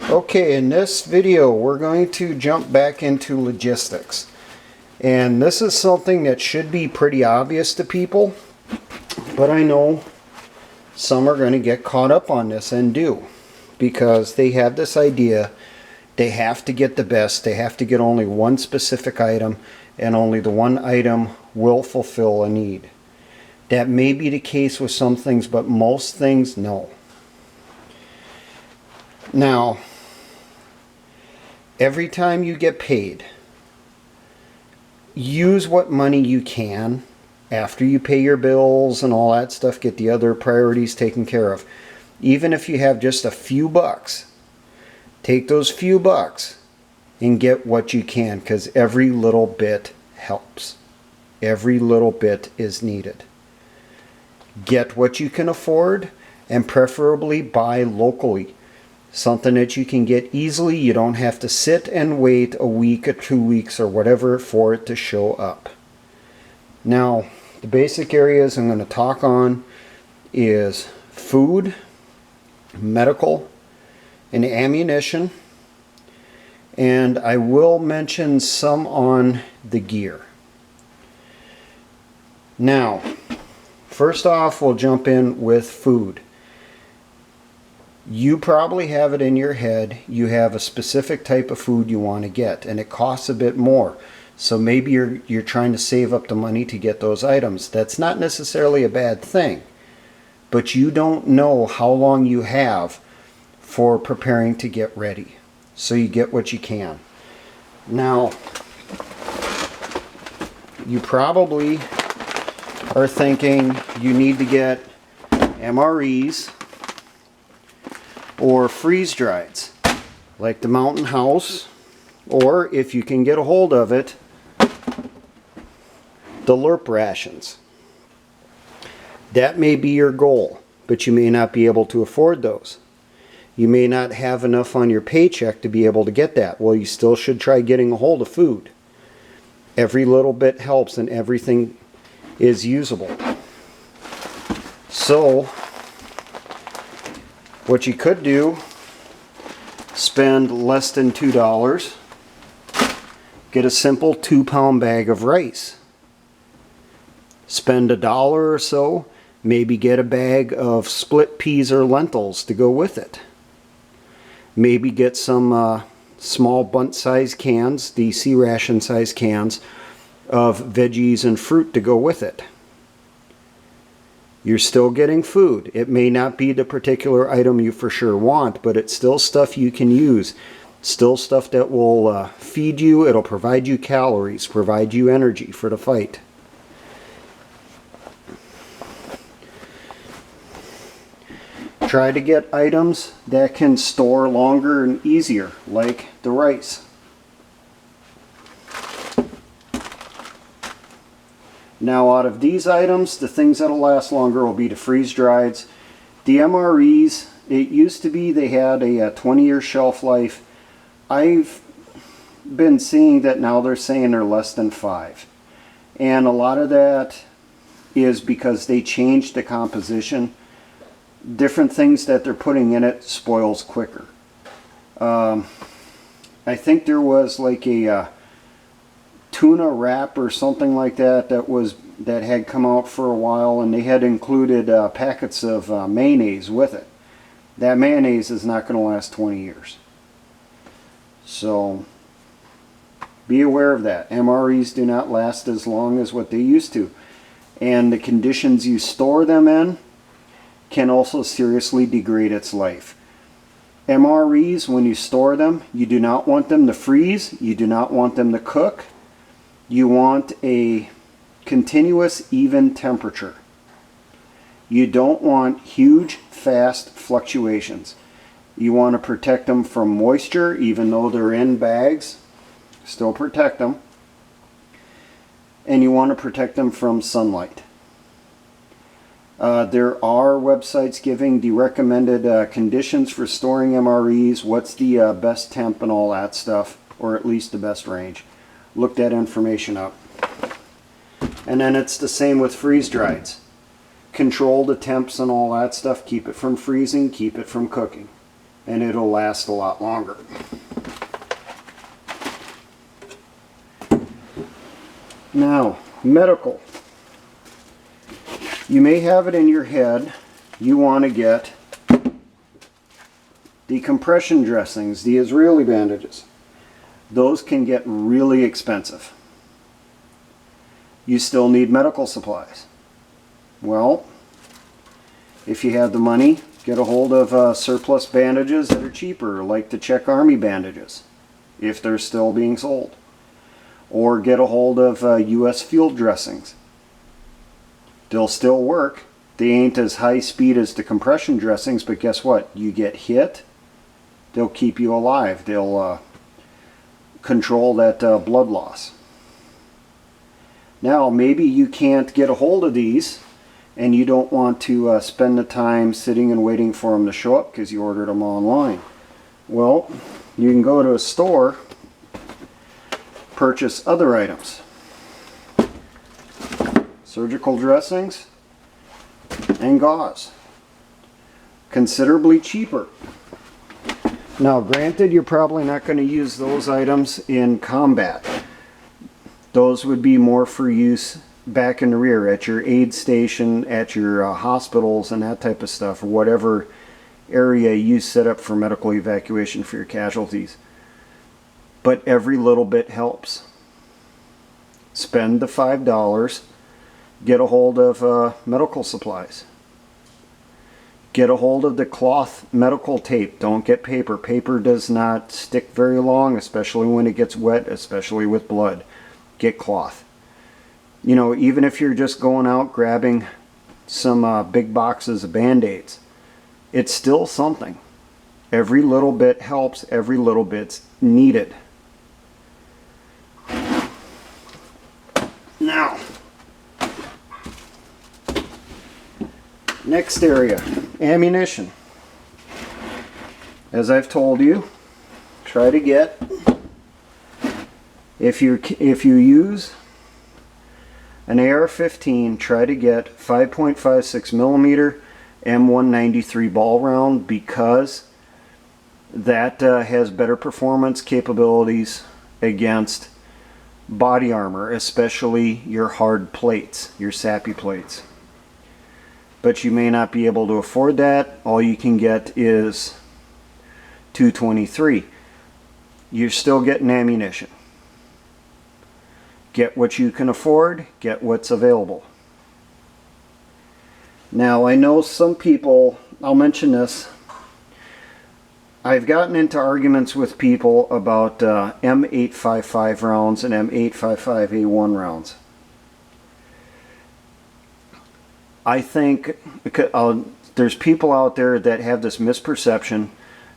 Okay, in this video we're going to jump back into logistics. And this is something that should be pretty obvious to people, but I know some are going to get caught up on this and do, because they have this idea they have to get the best, they have to get only one specific item, and only the one item will fulfill a need. That may be the case with some things, but most things, no. Now, every time you get paid, use what money you can after you pay your bills and all that stuff, get the other priorities taken care of. Even if you have just a few bucks, take those few bucks and get what you can, because every little bit helps. Every little bit is needed. Get what you can afford, and preferably buy locally. Something that you can get easily. You don't have to sit and wait a week or 2 weeks or whatever for it to show up. Now, the basic areas I'm going to talk on is food, medical, and ammunition. And I will mention some on the gear. Now, first off, we'll jump in with food. You probably have it in your head, you have a specific type of food you want to get, and it costs a bit more. So maybe you're trying to save up the money to get those items. That's not necessarily a bad thing, but you don't know how long you have for preparing to get ready. So you get what you can. Now, you probably are thinking you need to get MREs or freeze drieds, like the Mountain House, or if you can get a hold of it, the LURP rations. That may be your goal, but you may not be able to afford those. You may not have enough on your paycheck to be able to get that. Well, you still should try getting a hold of food. Every little bit helps, and everything is usable. So, what you could do, spend less than $2, get a simple 2-pound bag of rice. Spend $1 or so, maybe get a bag of split peas or lentils to go with it. Maybe get some small bunt-sized cans, the C-ration size cans, of veggies and fruit to go with it. You're still getting food. It may not be the particular item you for sure want, but it's still stuff you can use. Still stuff that will feed you. It'll provide you calories, provide you energy for the fight. Try to get items that can store longer and easier, like the rice. Now, out of these items, the things that'll last longer will be the freeze drieds. The MREs, it used to be they had a 20-year shelf life. I've been seeing that now they're saying they're less than 5. And a lot of that is because they changed the composition. Different things that they're putting in it spoils quicker. I think there was like a tuna wrap or something like that that had come out for a while, and they had included packets of mayonnaise with it. That mayonnaise is not going to last 20 years. So be aware of that. MREs do not last as long as what they used to. And the conditions you store them in can also seriously degrade its life. MREs, when you store them, you do not want them to freeze. You do not want them to cook. You want a continuous, even temperature. You don't want huge, fast fluctuations. You want to protect them from moisture, even though they're in bags. Still protect them. And you want to protect them from sunlight. There are websites giving the recommended conditions for storing MREs, what's the best temp and all that stuff, or at least the best range. Look that information up. And then it's the same with freeze drieds. Control the temps and all that stuff. Keep it from freezing, keep it from cooking. and it'll last a lot longer. Now, medical. You may have it in your head you want to get the compression dressings, the Israeli bandages. Those can get really expensive. You still need medical supplies. Well, if you have the money, get a hold of surplus bandages that are cheaper, like the Czech Army bandages, if they're still being sold. Or get a hold of U.S. field dressings. They'll still work. They ain't as high speed as the compression dressings, but guess what? You get hit, they'll keep you alive. They'll control that blood loss. Now, maybe you can't get a hold of these, and you don't want to spend the time sitting and waiting for them to show up because you ordered them online. Well, you can go to a store, purchase other items. Surgical dressings and gauze. Considerably cheaper. Now, granted, you're probably not going to use those items in combat. Those would be more for use back in the rear, at your aid station, at your hospitals and that type of stuff, or whatever area you set up for medical evacuation for your casualties. But every little bit helps. Spend the $5, get a hold of medical supplies. Get a hold of the cloth medical tape. Don't get paper. Paper does not stick very long, especially when it gets wet, especially with blood. Get cloth. You know, even if you're just going out grabbing some big boxes of Band-Aids, it's still something. Every little bit helps. Every little bit's needed. Now, next area, ammunition. As I've told you, try to get, if you use an AR-15, try to get 5.56 millimeter M193 ball round, because that has better performance capabilities against body armor, especially your hard plates, your sappy plates. But you may not be able to afford that. All you can get is 223. You're still getting ammunition. Get what you can afford, get what's available. Now, I know some people, I'll mention this, I've gotten into arguments with people about M855 rounds and M855A1 rounds. I think there's people out there that have this misperception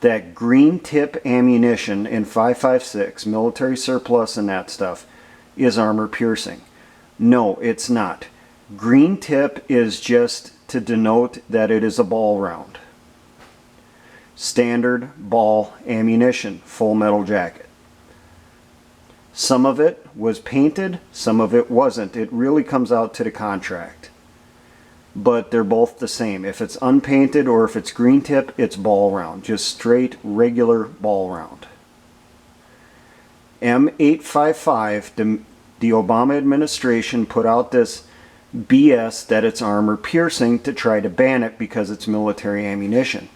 that green tip ammunition in 5.56, military surplus and that stuff, is armor piercing. No, it's not. Green tip is just to denote that it is a ball round. Standard ball ammunition, full metal jacket. Some of it was painted, some of it wasn't. It really comes out to the contract. But they're both the same. If it's unpainted or if it's green tip, it's ball round. Just straight, regular ball round. M855, the Obama administration put out this BS that it's armor piercing to try to ban it because it's military ammunition.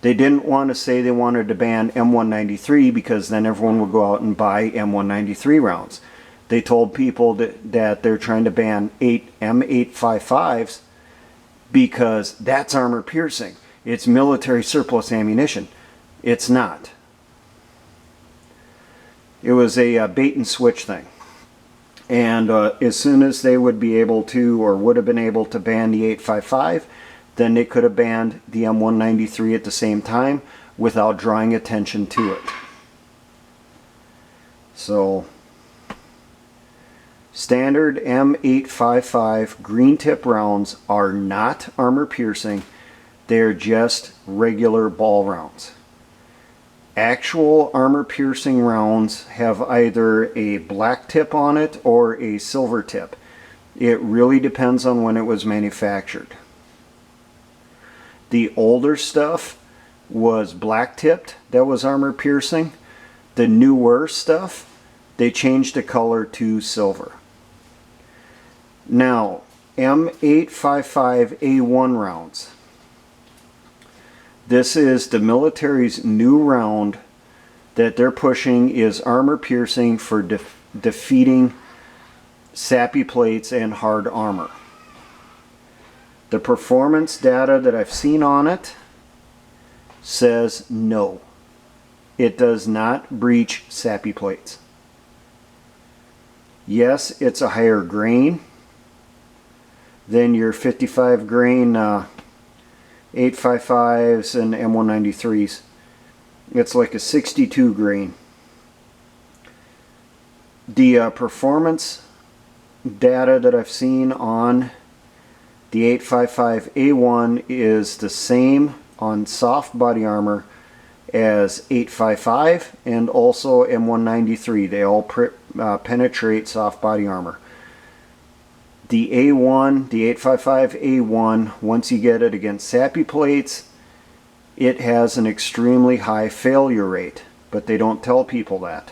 They didn't want to say they wanted to ban M193 because then everyone would go out and buy M193 rounds. They told people that they're trying to ban M855s because that's armor piercing. It's military surplus ammunition. It's not. It was a bait and switch thing. And as soon as they would be able to, or would have been able to ban the 855, then they could have banned the M193 at the same time without drawing attention to it. So, standard M855 green tip rounds are not armor piercing. They're just regular ball rounds. Actual armor piercing rounds have either a black tip on it or a silver tip. It really depends on when it was manufactured. The older stuff was black tipped that was armor piercing. The newer stuff, they changed the color to silver. Now, M855A1 rounds. This is the military's new round that they're pushing, is armor piercing for defeating sappy plates and hard armor. The performance data that I've seen on it says no. It does not breach sappy plates. Yes, it's a higher grain than your 55 grain 855s and M193s. It's like a 62 grain. The performance data that I've seen on the 855A1 is the same on soft body armor as 855 and also M193. They all penetrate soft body armor. The A1, the 855A1, once you get it against sappy plates, it has an extremely high failure rate, but they don't tell people that.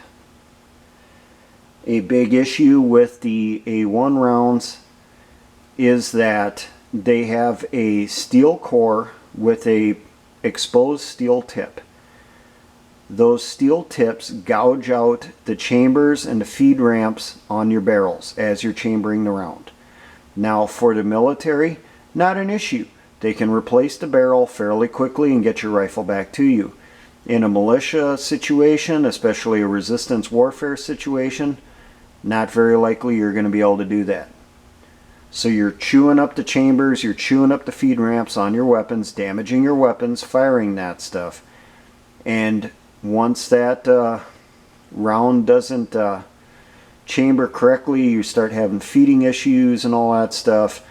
A big issue with the A1 rounds is that they have a steel core with a exposed steel tip. Those steel tips gouge out the chambers and the feed ramps on your barrels as you're chambering the round. Now for the military, not an issue. They can replace the barrel fairly quickly and get your rifle back to you. In a militia situation, especially a resistance warfare situation, not very likely you're going to be able to do that. So you're chewing up the chambers, you're chewing up the feed ramps on your weapons, damaging your weapons, firing that stuff. And once that round doesn't chamber correctly, you start having feeding issues and all that stuff.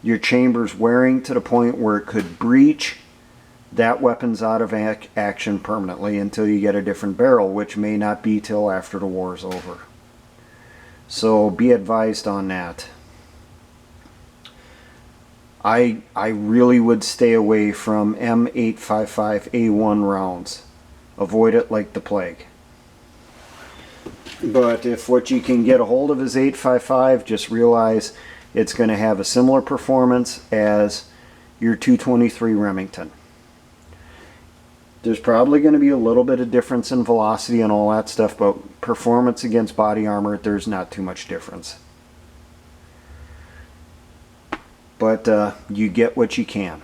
Your chamber's wearing to the point where it could breach. That weapon's out of action permanently until you get a different barrel, which may not be till after the war's over. So be advised on that. I really would stay away from M855A1 rounds. Avoid it like the plague. But if what you can get a hold of is 855, just realize it's going to have a similar performance as your 223 Remington. There's probably going to be a little bit of difference in velocity and all that stuff, but performance against body armor, there's not too much difference. But you get what you can.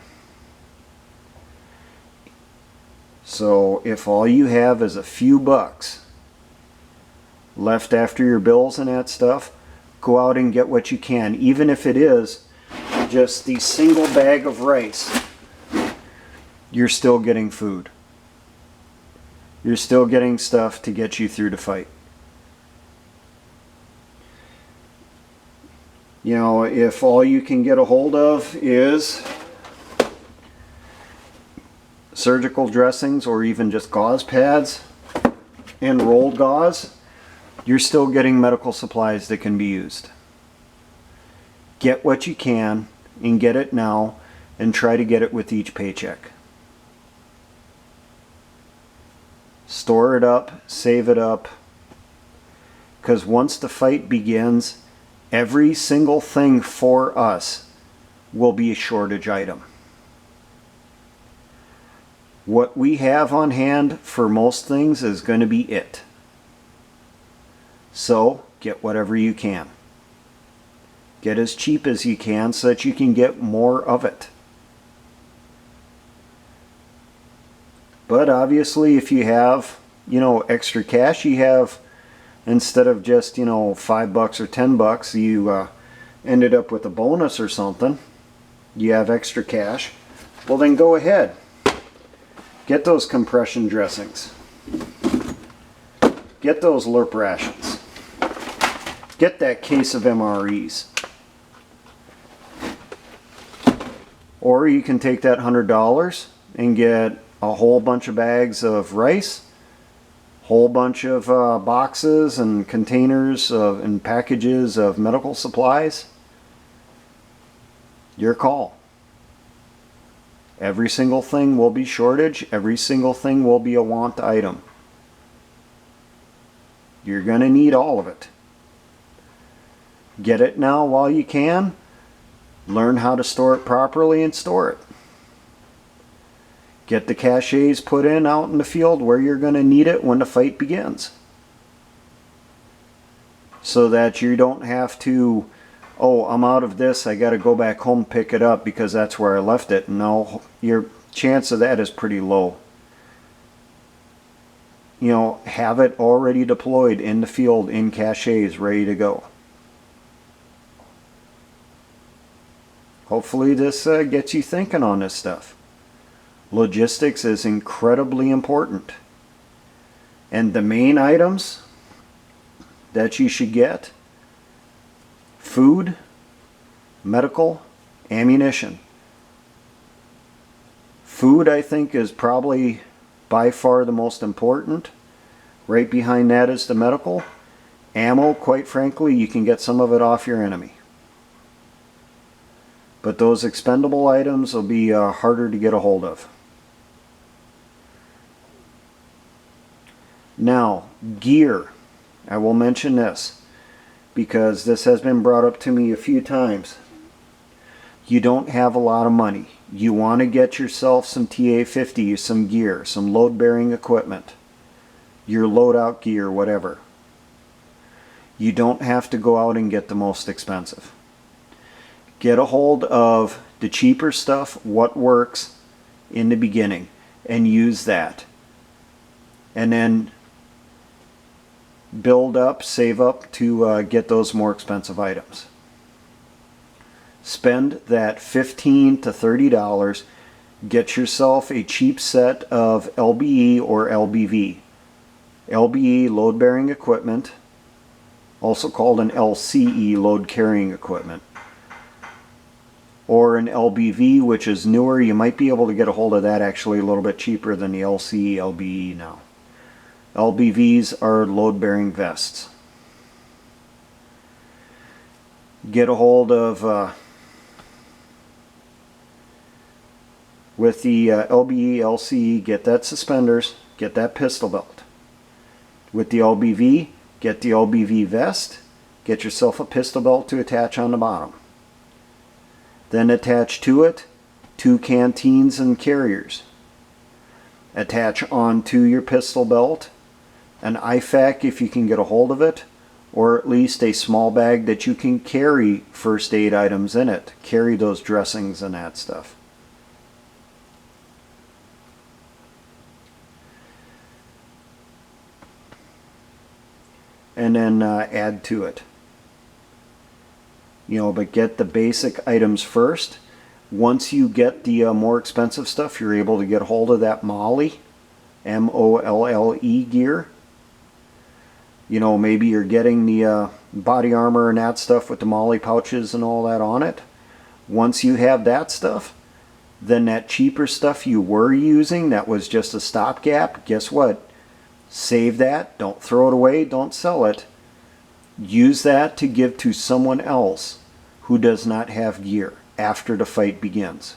So if all you have is a few bucks left after your bills and that stuff, go out and get what you can, even if it is just the single bag of rice. You're still getting food. You're still getting stuff to get you through the fight. You know, if all you can get a hold of is surgical dressings or even just gauze pads and rolled gauze, you're still getting medical supplies that can be used. Get what you can and get it now, and try to get it with each paycheck. Store it up, save it up, because once the fight begins, every single thing for us will be a shortage item. What we have on hand for most things is going to be it. So get whatever you can. Get as cheap as you can so that you can get more of it. But obviously if you have, extra cash, you have, instead of just, $5 or $10, you ended up with a bonus or something, you have extra cash, well then go ahead. Get those compression dressings. Get those LURP rations. Get that case of MREs. Or you can take that $100 and get a whole bunch of bags of rice, whole bunch of boxes and containers and packages of medical supplies. Your call. Every single thing will be shortage. Every single thing will be a want item. You're going to need all of it. Get it now while you can. Learn how to store it properly and store it. Get the caches put in out in the field where you're going to need it when the fight begins. So that you don't have to, oh, I'm out of this, I got to go back home, pick it up because that's where I left it. No, your chance of that is pretty low. You know, have it already deployed in the field in caches, ready to go. Hopefully this gets you thinking on this stuff. Logistics is incredibly important. And the main items that you should get: food, medical, ammunition. Food, I think, is probably by far the most important. Right behind that is the medical. Ammo, quite frankly, you can get some of it off your enemy. But those expendable items will be harder to get a hold of. Now, gear. I will mention this because this has been brought up to me a few times. You don't have a lot of money. You want to get yourself some TA-50, some gear, some load-bearing equipment, your loadout gear, whatever. You don't have to go out and get the most expensive. Get a hold of the cheaper stuff, what works in the beginning, and use that. And then build up, save up to get those more expensive items. Spend that $15 to $30. Get yourself a cheap set of LBE or LBV. LBE, load bearing equipment, also called an LCE, load carrying equipment. Or an LBV, which is newer. You might be able to get a hold of that actually a little bit cheaper than the LCE, LBE now. LBVs are load-bearing vests. Get a hold of, with the LBE, LCE, get that suspenders, get that pistol belt. With the LBV, get the LBV vest, get yourself a pistol belt to attach on the bottom. Then attach to it 2 canteens and carriers. Attach onto your pistol belt an IFAK if you can get a hold of it, or at least a small bag that you can carry first aid items in it. Carry those dressings and that stuff. And then add to it. You know, but get the basic items first. Once you get the more expensive stuff, you're able to get a hold of that MOLLE, M-O-L-L-E gear. You know, maybe you're getting the body armor and that stuff with the MOLLE pouches and all that on it. Once you have that stuff, then that cheaper stuff you were using that was just a stopgap, guess what? Save that, don't throw it away, don't sell it. Use that to give to someone else who does not have gear after the fight begins.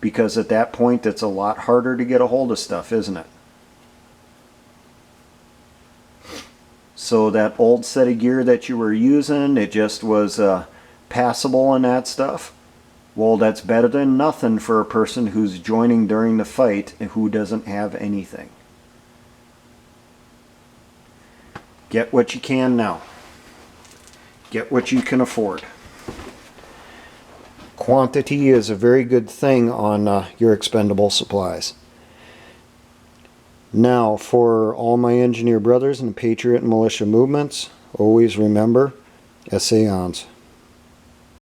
Because at that point it's a lot harder to get a hold of stuff, isn't it? So that old set of gear that you were using, it just was passable and that stuff. Well, that's better than nothing for a person who's joining during the fight and who doesn't have anything. Get what you can now. Get what you can afford. Quantity is a very good thing on your expendable supplies. Now, for all my engineer brothers in the Patriot and Militia movements, always remember, essayons.